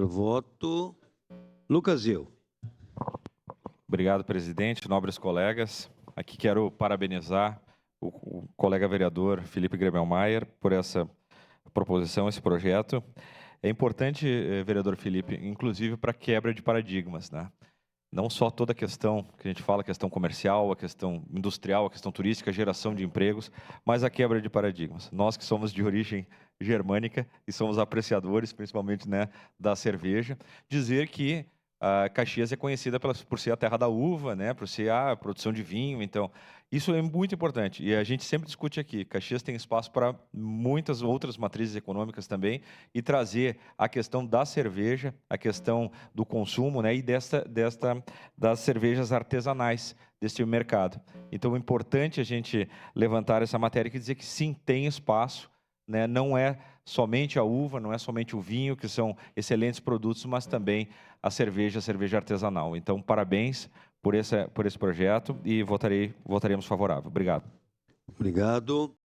para o voto. Lucas Gil. Obrigado, presidente, nobres colegas. Aqui quero parabenizar o colega vereador Felipe Gremelmaier por essa proposição, esse projeto. É importante, vereador Felipe, inclusive para quebra de paradigmas, né? Não só toda a questão que a gente fala, a questão comercial, a questão industrial, a questão turística, a geração de empregos, mas a quebra de paradigmas. Nós que somos de origem germânica e somos apreciadores, principalmente, né, da cerveja, dizer que Caxias é conhecida por ser a terra da uva, né, por ser a produção de vinho. Então, isso é muito importante. E a gente sempre discute aqui, Caxias tem espaço para muitas outras matrizes econômicas também, e trazer a questão da cerveja, a questão do consumo, né, e das cervejas artesanais deste mercado. Então, é importante a gente levantar essa matéria e dizer que sim, tem espaço, né, não é somente a uva, não é somente o vinho, que são excelentes produtos, mas também a cerveja artesanal. Então, parabéns por esse projeto e votaremos favorável. Obrigado. Obrigado.